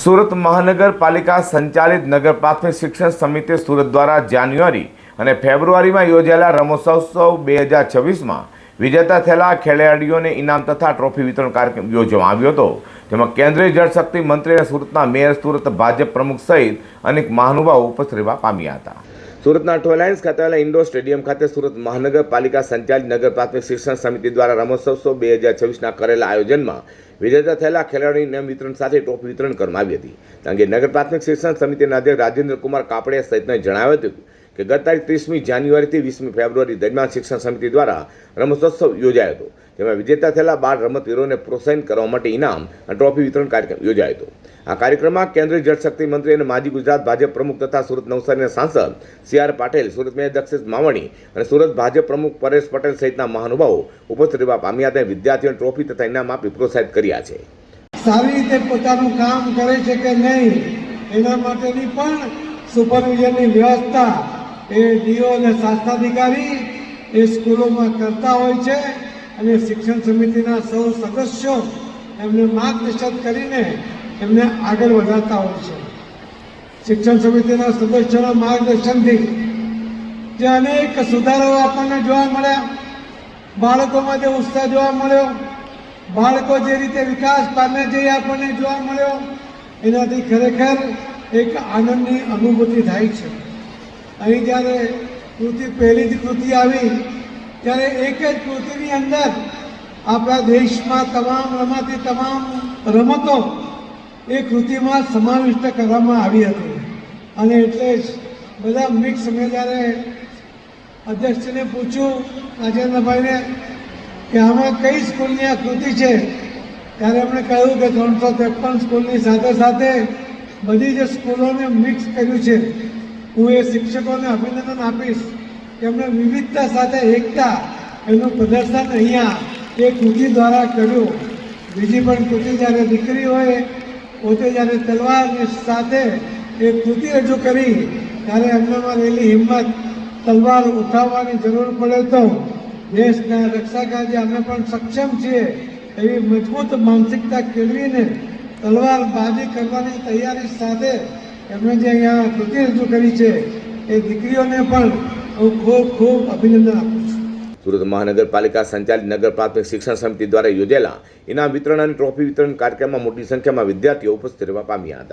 સુરત મહાનગરપાલિકા સંચાલિત નગર પ્રાથમિક શિક્ષણ સમિતિ સુરત દ્વારા જાન્યુઆરી અને ફેબ્રુઆરીમાં યોજાયેલા રમોત્સવ 2026માં વિજેતા થયેલા ખેલાડીઓને ઇનામ તથા ટ્રોફી વિતરણ કાર્યક્રમ યોજવામાં આવ્યો હતો, જેમાં કેન્દ્રીય જળશક્તિ મંત્રી અને સુરતના મેયર, સુરત ભાજપ પ્રમુખ સહિત અનેક મહાનુભાવો ઉપસ્થિત રહેવા પામ્યા હતા। સુરતના ટોયલાઇન્સ ખાતે આવેલા ઇન્ડોર સ્ટેડિયમ ખાતે સુરત મહાનગરપાલિકા સંચાલિત નગર પ્રાથમિક શિક્ષણ સમિતિ દ્વારા રમોત્સવ 2026ના કરેલા આયોજનમાં વિજેતા થયેલા ખેલાડીઓને ઇનામ વિતરણ સાથે ટ્રોફી વિતરણ કરવામાં આવી હતી। આ અંગે નગર પ્રાથમિક શિક્ષણ સમિતિના અધ્યક્ષ રાજેન્દ્ર કુમાર કાપડિયા સહિતને જણાવ્યું હતું કે ગત તારીખ 30મી જાન્યુઆરીથી 20મી ફેબ્રુઆરી દરમિયાન શિક્ષણ સમિતિ દ્વારા રમોત્સવ યોજાયો હતો, જેમાં વિજેતા થયેલા 12 રમતવીરોને પ્રોત્સાહિત કરવા માટે ઇનામ અને ટ્રોફી વિતરણ કાર્યક્રમ યોજાયો હતો। આ કાર્યક્રમમાં કેન્દ્રીય જળશક્તિ મંત્રી અને માજી ગુજરાત ભાજપ પ્રમુખ તથા સુરત નવસારીના સાંસદ CR પાટીલ, સુરત મેયર દક્ષિત માવણી અને સુરત ભાજપ પ્રમુખ પરેશ પટેલ સહિતના મહાનુભાવો ઉપસ્થિત રહેવા પામ્યા હતા। વિદ્યાર્થીઓને ટ્રોફી તથા ઇનામ આપી પ્રોત્સાહિત કર્યા છે। સારી રીતે પોતાનું કામ કરે છે કે નહીં એના માટેની પણ સુપરવિઝનની વ્યવસ્થા એ ડીઓ અને શાસનાધિકારી એ સ્કૂલોમાં કરતા હોય છે અને શિક્ષણ સમિતિના સૌ સદસ્યો એમને માર્ગદર્શન કરીને એમને આગળ વધારતા હોય છે। શિક્ષણ સમિતિના સદસ્યોના માર્ગદર્શનથી જે અનેક સુધારાઓ આપણને જોવા મળ્યા, બાળકોમાં જે ઉત્સાહ જોવા મળ્યો, બાળકો જે રીતે વિકાસ પામે છે એ આપણને જોવા મળ્યો, એનાથી ખરેખર એક આનંદની અનુભૂતિ થાય છે। અહીં જ્યારે પહેલી જ કૃતિ આવી ત્યારે એક જ કૃતિની અંદર આપણા દેશમાં રમાતી તમામ રમતો એ કૃતિમાં સમાવિષ્ટ કરવામાં આવી હતી અને એટલે જ બધા મિક્સ મેં જ્યારે અધ્યક્ષને પૂછ્યું રાજેન્દ્રભાઈને કે આમાં કઈ સ્કૂલની આ કૃતિ છે, ત્યારે એમણે કહ્યું કે 353 સ્કૂલની સાથે સાથે બધી જ સ્કૂલોને મિક્સ કર્યું છે। હું એ શિક્ષકોને અભિનંદન આપીશ કે એમણે વિવિધતા સાથે એકતા એનું પ્રદર્શન અહીંયા એ કૃતિ દ્વારા કર્યું। બીજી પણ કૃતિ જ્યારે દીકરી હોય પોતે જ્યારે તલવારની સાથે એ કૃતિ રજૂ કરી ત્યારે એમનામાં રહેલી હિંમત, તલવાર ઉઠાવવાની જરૂર પડે તો દેશના રક્ષા કાજે અમે પણ સક્ષમ છીએ એવી મજબૂત માનસિકતા કેળવીને તલવારબાજી કરવાની તૈયારી સાથે એમણે જે અહીંયા કૃતિ રજૂ કરી છે એ દીકરીઓને પણ હું ખૂબ ખૂબ અભિનંદન આપું છું। સુરત મહાનગરપાલિકા સંચાલિત નગર પ્રાથમિક શિક્ષણ સમિતિ દ્વારા યોજાયેલા ઇનામ વિતરણ અને ટ્રોફી વિતરણ કાર્યક્રમમાં મોટી સંખ્યામાં વિદ્યાર્થીઓ ઉપસ્થિત રહેવા પામ્યા હતા।